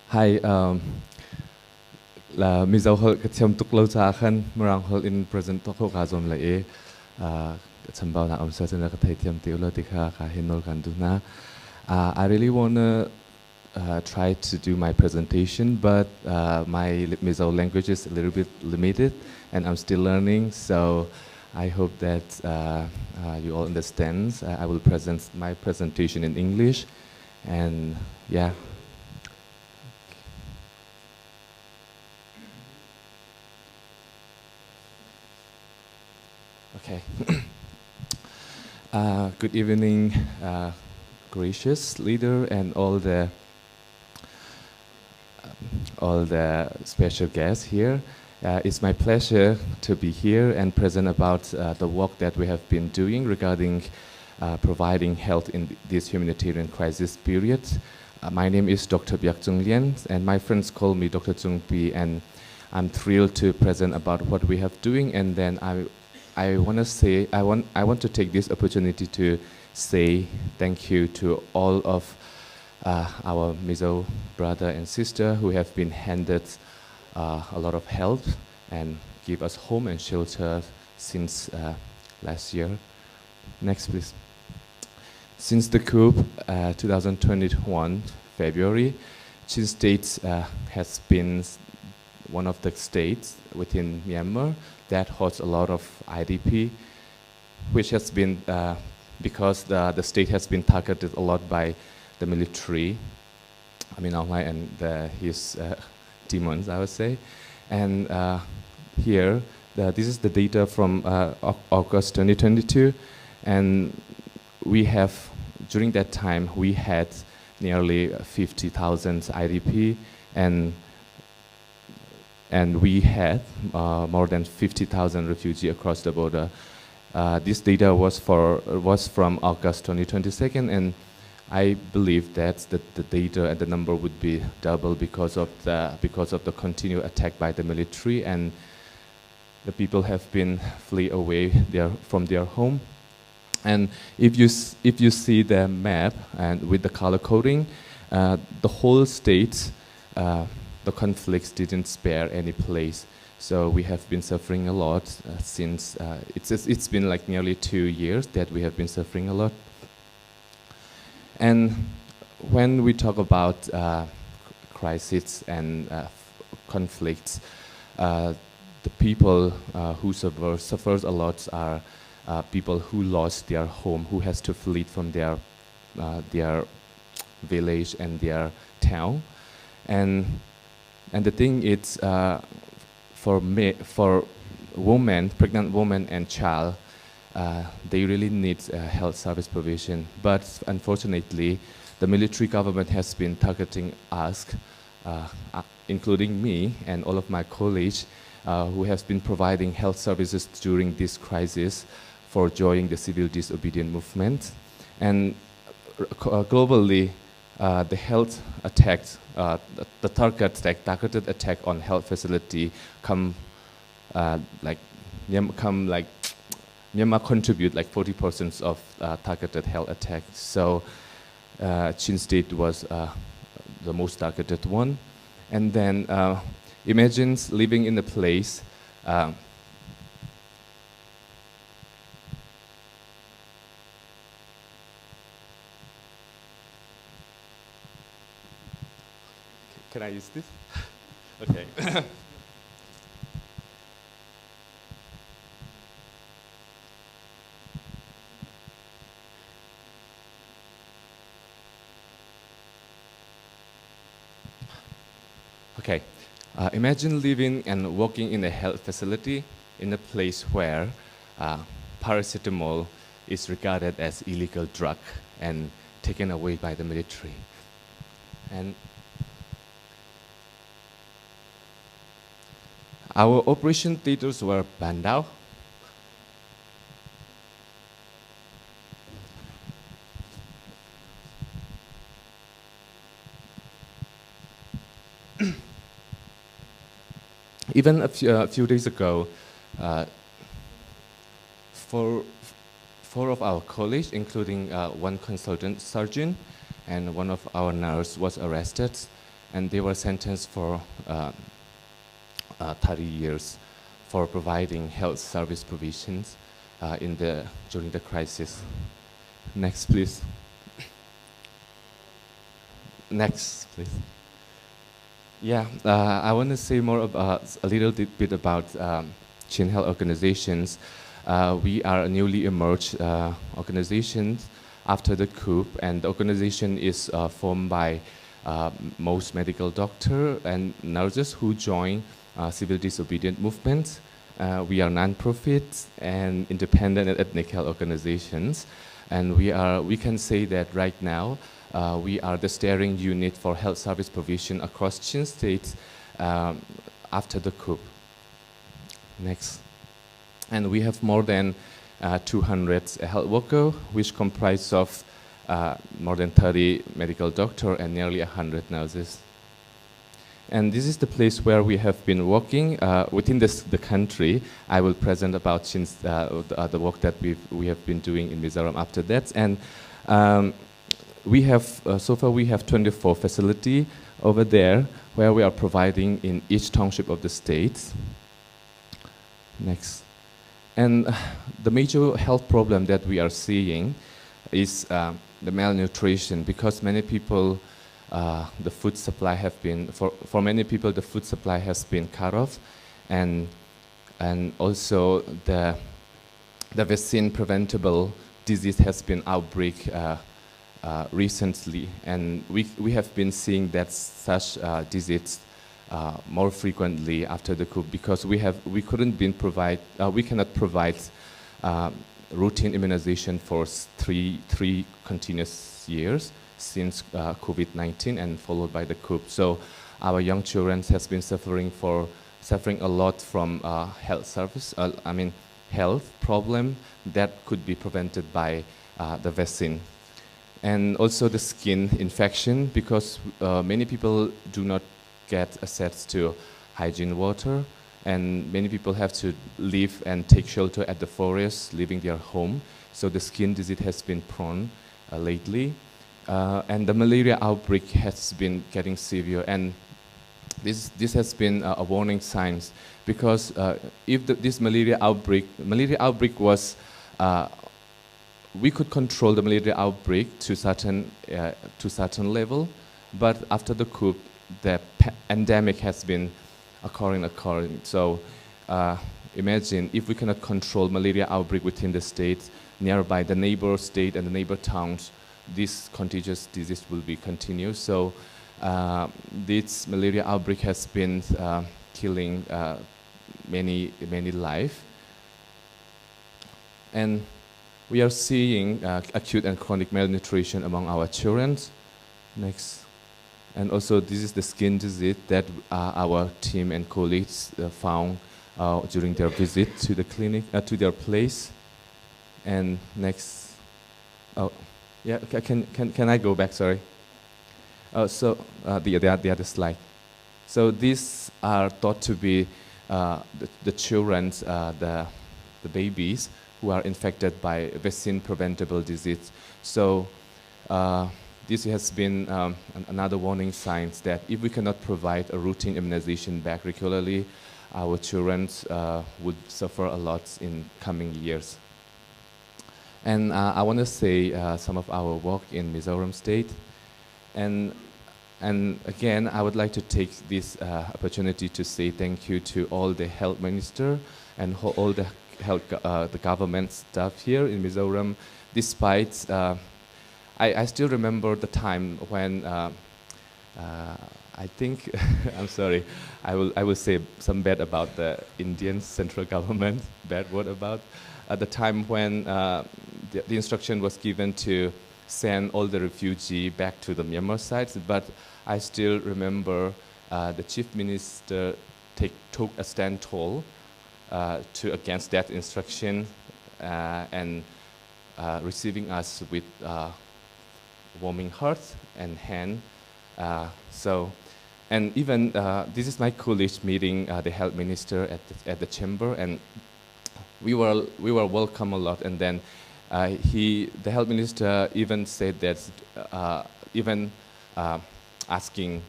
Hi, là mi dâu hol cái chăm tục lâu cha khăn marang hol in present to khâu khá zom lại chăm bao na om sa chân cái thầy tiêm tiêu là tikha khá hin nol kan du na. I really wanna try to do my presentation, but my Mizo language is a little bit limited, and I'm still learning. So I hope that you all understand. I will present my presentation in English, and yeah. Okay. Good evening, gracious leader, and all the special guests here. It's my pleasure to be here and present about the work that we have been doing regarding providing health in this humanitarian crisis period. My name is Dr. Biak Chung Lien, and my friends call me Dr. Cungpi, and I'm thrilled to present about what we have doing. And then I want to take this opportunity to say thank you to all of our Mizo brother and sister who have been handed a lot of help and give us home and shelter since last year. Next, please. Since the coup, 2021 February, Chin State has been one of the states within Myanmar that hosts a lot of IDP, which has been because the state has been targeted a lot by the military, and his demons, I would say. And here, this is the data from August 2022, and we have, during that time, we had nearly 50,000 IDP, and we had more than 50,000 refugees across the border. This data was from August 2022, and I believe that the data and the number would be double because of the continued attack by the military, and the people have been flee away from their home. And if you see the map and with the color coding, the whole state, the conflicts didn't spare any place. So we have been suffering a lot since it's been like nearly 2 years that we have been suffering a lot. And when we talk about crisis and conflicts, the people who suffers a lot are people who lost their home, who has to flee from their village and their town. And the thing is, for women, pregnant women and child, they really need health service provision. But unfortunately, the military government has been targeting us, including me and all of my colleagues, who have been providing health services during this crisis for joining the civil disobedience movement. And globally, the health attacks, the targeted attack on health facility Myanmar contribute like 40% of targeted health attacks. So Chin State was the most targeted one. And then imagine living in a place Can I use this? Okay. Okay. Imagine living and working in a health facility in a place where paracetamol is regarded as illegal drug and taken away by the military. And our operation theaters were banned out. Even a few days ago, four of our colleagues, including one consultant surgeon and one of our nurse, was arrested. and they were sentenced for 30 years for providing health service provisions during the crisis. Next, please. Next, please. Yeah, I want to say more about a little bit about Chin Health organizations. We are a newly emerged organization after the coup, and the organization is formed by most medical doctors and nurses who join civil disobedient movements. We are non-profit and independent and ethnic health organizations, and we can say that right now we are the steering unit for health service provision across Chin State after the coup. Next. And we have more than 200 health workers, which comprise of more than 30 medical doctors and nearly 100 nurses. And this is the place where we have been working within the country. I will present about the work that we have been doing in Mizoram after that. And we have, so far we have 24 facilities over there where we are providing in each township of the state. Next. And the major health problem that we are seeing is the malnutrition, because many people, the food supply have been, for many people the food supply has been cut off, and also the vaccine preventable disease has been outbreak recently, and we have been seeing that such disease more frequently after the coup, because we cannot provide routine immunization for three continuous years since COVID-19 and followed by the coup. So our young children has been suffering a lot from health problem that could be prevented by the vaccine. And also the skin infection, because many people do not get access to hygiene water, and many people have to live and take shelter at the forest, leaving their home. So the skin disease has been prone lately. And the malaria outbreak has been getting severe, and this has been a warning sign, because if this malaria outbreak was, we could control the malaria outbreak to certain level, but after the coup, the endemic has been occurring. So imagine if we cannot control malaria outbreak within the state, nearby the neighbor state and the neighbor towns, this contagious disease will be continued. So this malaria outbreak has been killing many lives. And we are seeing acute and chronic malnutrition among our children. Next. And also this is the skin disease that our team and colleagues found during their visit to the clinic, to their place. And next. Oh, yeah, can I go back, sorry? So the other slide. So these are thought to be the children, the babies who are infected by vaccine preventable disease. So this has been another warning sign that if we cannot provide a routine immunization back regularly, our children would suffer a lot in coming years. And I want to say some of our work in Mizoram State. And again, I would like to take this opportunity to say thank you to all the health minister and all the the government staff here in Mizoram. Despite, I still remember the time when I think, I'm sorry, I will say some bad about the Indian central government, bad word about, at the time when the instruction was given to send all the refugees back to the Myanmar side, but I still remember the chief minister took a stand tall against that instruction and receiving us with warming heart and hand. And even this is my colleague meeting the health minister at the chamber, and we were welcome a lot. And then the health minister even said that even asking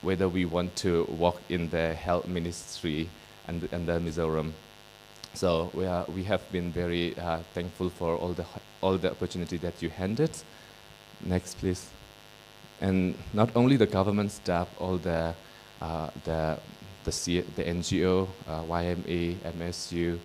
whether we want to work in the health ministry and the Mizoram. So we have been very thankful for all the opportunity that you handed. Next, please. And not only the government staff, all the NGO, YMA, MSU,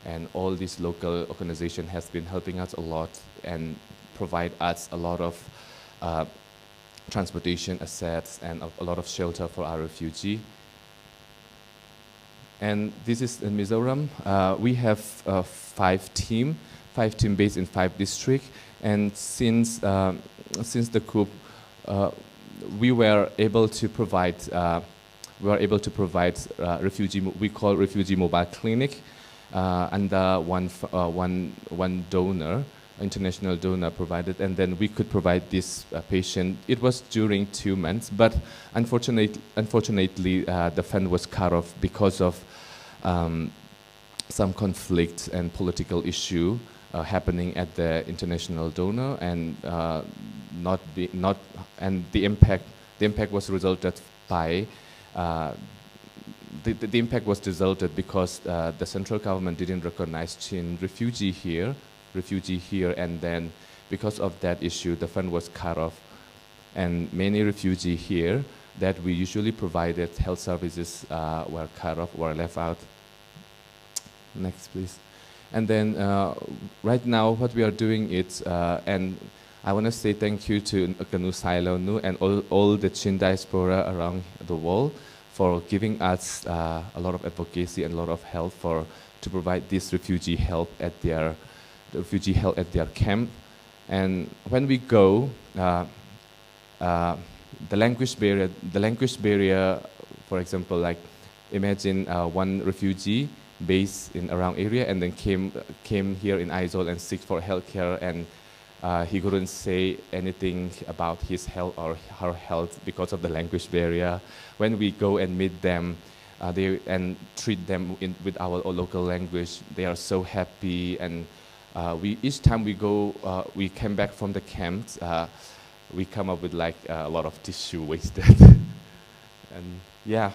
and all these local organizations has been helping us a lot and provide us a lot of transportation assets and a lot of shelter for our refugee. And this is in Mizoram. We have five team based in 5 districts. And since the coup, we were able to provide refugee. We call refugee mobile clinic, and one donor, international donor provided, and then we could provide this patient. It was during 2 months, but unfortunately, the fund was cut off because of some conflict and political issue happening at the international donor, and the impact was resulted by the impact was resulted because the central government didn't recognize Chin refugee here, and then because of that issue, the fund was cut off, and many refugees here that we usually provided health services were cut off or left out. Next, please. And then right now, what we are doing is, and I want to say thank you to Kanu Sailonu and all the Chin diaspora around the world for giving us a lot of advocacy and a lot of help to provide this refugee help at their camp. And when we go, the language barrier, for example, like imagine one refugee based in around area and then came here in Aizawl and seek for healthcare, and he couldn't say anything about his health or her health because of the language barrier. When we go and meet them, and treat them with our local language, they are so happy. And each time we go, we came back from the camps, we come up with like a lot of tissue wasted. And yeah,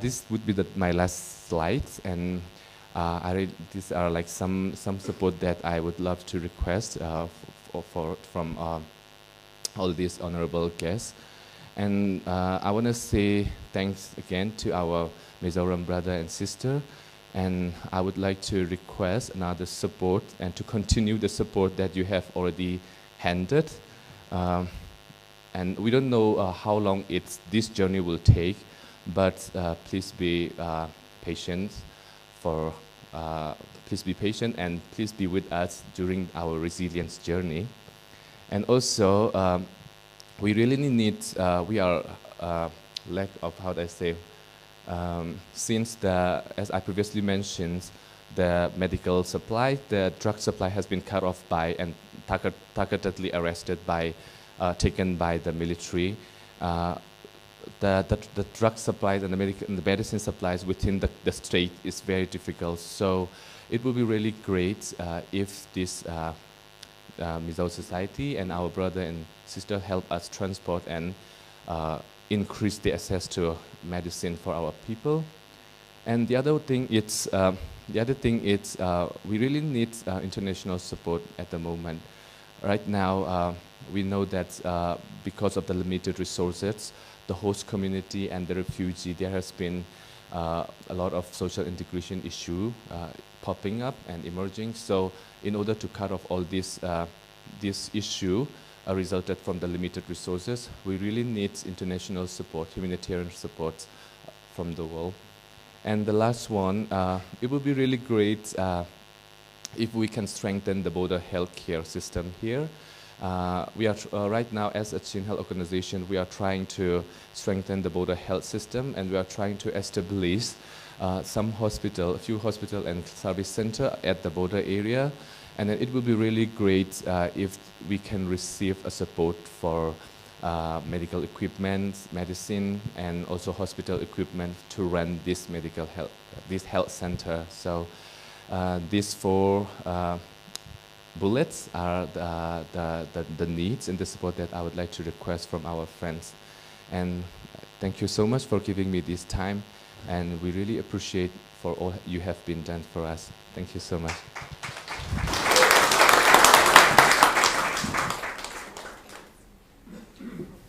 this would be my last slide. And these are like some support that I would love to request from all these honorable guests. And I want to say thanks again to our Mizoram brother and sister. And I would like to request another support and to continue the support that you have already handed. And we don't know how long this journey will take, but please be patient. Please be patient and please be with us during our resilience journey. And also, we really need. We are lack of, how do I say? Since as I previously mentioned, the medical supply, the drug supply has been cut off by and targetedly arrested by, taken by the military. The drug supplies and the medicine supplies within the state is very difficult. So it would be really great if this Mizo society and our brother and sister help us transport and increase the access to medicine for our people. And the other thing is, we really need international support at the moment. Right now, we know that because of the limited resources, the host community and the refugee, there has been a lot of social integration issue popping up and emerging. So in order to cut off all this issue resulted from the limited resources, we really need international support, humanitarian support from the world. And the last one, it would be really great if we can strengthen the border healthcare system here. We are right now, as a Chin Health organization, we are trying to strengthen the border health system, and we are trying to establish a few hospital and service center at the border area. And then it will be really great if we can receive a support for medical equipment, medicine, and also hospital equipment to run this health center. So these 4 bullets are the needs and the support that I would like to request from our friends. And Thank you so much for giving me this time, and we really appreciate for all you have been done for us. Thank you so much.